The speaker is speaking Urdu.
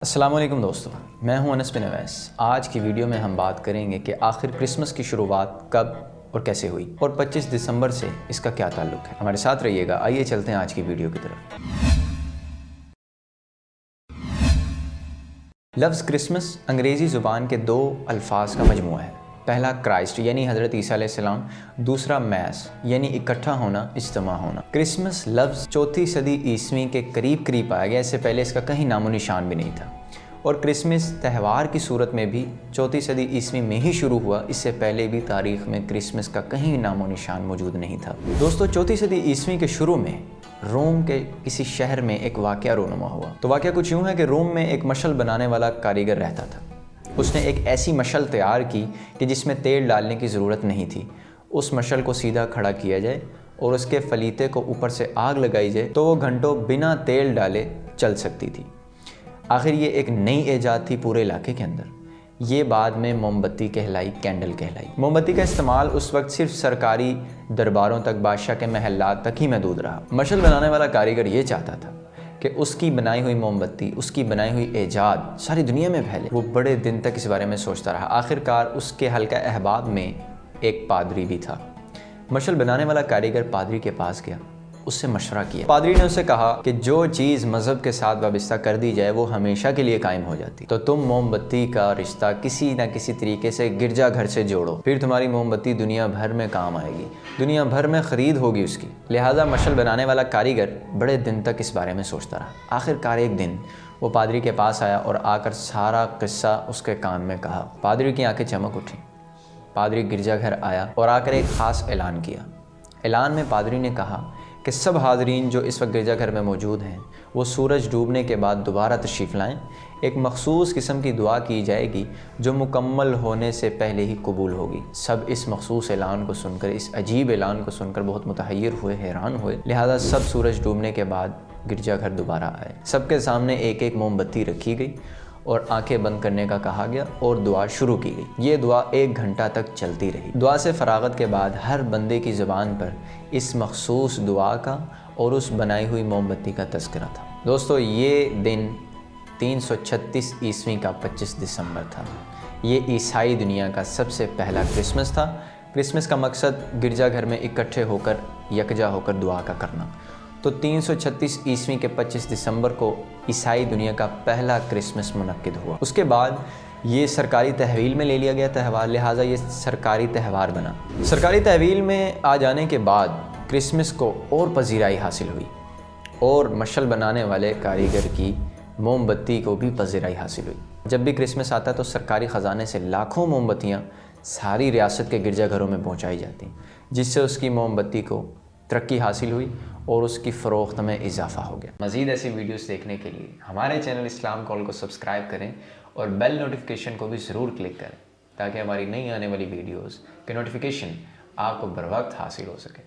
السلام علیکم دوستو، میں ہوں انس بن اویس۔ آج کی ویڈیو میں ہم بات کریں گے کہ آخر کرسمس کی شروعات کب اور کیسے ہوئی اور 25 دسمبر سے اس کا کیا تعلق ہے۔ ہمارے ساتھ رہیے گا، آئیے چلتے ہیں آج کی ویڈیو کی طرف۔ لفظ کرسمس انگریزی زبان کے دو الفاظ کا مجموعہ ہے۔ پہلا کرائسٹ یعنی حضرت عیسیٰ علیہ السلام، دوسرا میس یعنی اکٹھا ہونا، اجتماع ہونا۔ کرسمس لفظ 4 صدی عیسوی کے قریب پایا گیا، اس سے پہلے اس کا کہیں نام و نشان بھی نہیں تھا، اور کرسمس تہوار کی صورت میں بھی 4 صدی عیسوی میں ہی شروع ہوا، اس سے پہلے بھی تاریخ میں کرسمس کا کہیں نام و نشان موجود نہیں تھا۔ دوستو، 4 صدی عیسوی کے شروع میں روم کے کسی شہر میں ایک واقعہ رونما ہوا۔ تو واقعہ کچھ یوں ہے کہ روم میں ایک مشل بنانے والا کاریگر رہتا تھا۔ اس نے ایک ایسی مشل تیار کی کہ جس میں تیل ڈالنے کی ضرورت نہیں تھی۔ اس مشل کو سیدھا کھڑا کیا جائے اور اس کے فلیتے کو اوپر سے آگ لگائی جائے تو وہ گھنٹوں بنا تیل ڈالے چل سکتی تھی۔ آخر یہ ایک نئی ایجاد تھی پورے علاقے کے اندر۔ یہ بعد میں موم بتی کہلائی، کینڈل کہلائی۔ موم بتی کا استعمال اس وقت صرف سرکاری درباروں تک، بادشاہ کے محلات تک ہی محدود رہا۔ مشل بنانے والا کاریگر یہ چاہتا تھا کہ اس کی بنائی ہوئی موم بتی، اس کی بنائی ہوئی ایجاد ساری دنیا میں پھیلے۔ وہ بڑے دن تک اس بارے میں سوچتا رہا۔ آخرکار اس کے حلقہ احباب میں ایک پادری بھی تھا۔ مشل بنانے والا کاریگر پادری کے پاس گیا، اس سے مشورہ کیا۔ پادری نے اسے کہا کہ جو چیز مذہب کے ساتھ وابستہ کر دی جائے وہ ہمیشہ کے لیے قائم ہو جاتی، تو تم موم بتی کا رشتہ کسی نہ کسی طریقے سے گرجا گھر سے جوڑو، پھر تمہاری موم بتی دنیا بھر میں کام آئے گی، دنیا بھر میں خرید ہوگی اس کی۔ لہٰذا مشل بنانے والا کاریگر بڑے دن تک اس بارے میں سوچتا رہا۔ آخرکار ایک دن وہ پادری کے پاس آیا اور آ کر سارا قصہ اس کے کان میں کہا۔ پادری کی آنکھیں چمک اٹھیں۔ پادری گرجا گھر آیا اور آ کر ایک خاص اعلان کیا۔ اعلان میں پادری نے کہا کہ سب حاضرین جو اس وقت گرجا گھر میں موجود ہیں وہ سورج ڈوبنے کے بعد دوبارہ تشریف لائیں۔ ایک مخصوص قسم کی دعا کی جائے گی جو مکمل ہونے سے پہلے ہی قبول ہوگی۔ سب اس مخصوص اعلان کو سن کر، اس عجیب اعلان کو سن کر بہت متحیر ہوئے، حیران ہوئے۔ لہٰذا سب سورج ڈوبنے کے بعد گرجا گھر دوبارہ آئے۔ سب کے سامنے ایک ایک موم بتی رکھی گئی اور آنکھیں بند کرنے کا کہا گیا اور دعا شروع کی گئی۔ یہ دعا 1 گھنٹہ تک چلتی رہی۔ دعا سے فراغت کے بعد ہر بندے کی زبان پر اس مخصوص دعا کا اور اس بنائی ہوئی موم بتی کا تذکرہ تھا۔ دوستو، یہ دن 336 عیسوی کا 25 دسمبر تھا۔ یہ عیسائی دنیا کا سب سے پہلا کرسمس تھا۔ کرسمس کا مقصد گرجا گھر میں اکٹھے ہو کر، یکجا ہو کر دعا کا کرنا۔ تو 336 عیسوی کے 25 دسمبر کو عیسائی دنیا کا پہلا کرسمس منعقد ہوا۔ اس کے بعد یہ سرکاری تحویل میں لے لیا گیا تہوار، لہٰذا یہ سرکاری تہوار بنا۔ سرکاری تحویل میں آ جانے کے بعد کرسمس کو اور پذیرائی حاصل ہوئی، اور مشل بنانے والے کاریگر کی موم بتی کو بھی پذیرائی حاصل ہوئی۔ جب بھی کرسمس آتا تو سرکاری خزانے سے لاکھوں موم بتیاں ساری ریاست کے گرجا گھروں میں پہنچائی جاتی، جس سے اس کی موم بتی کو ترقی حاصل ہوئی اور اس کی فروخت میں اضافہ ہو گیا۔ مزید ایسی ویڈیوز دیکھنے کے لیے ہمارے چینل اسلام کال کو سبسکرائب کریں اور بیل نوٹیفیکیشن کو بھی ضرور کلک کریں، تاکہ ہماری نئی آنے والی ویڈیوز کے نوٹیفیکیشن آپ کو بر وقت حاصل ہو سکے۔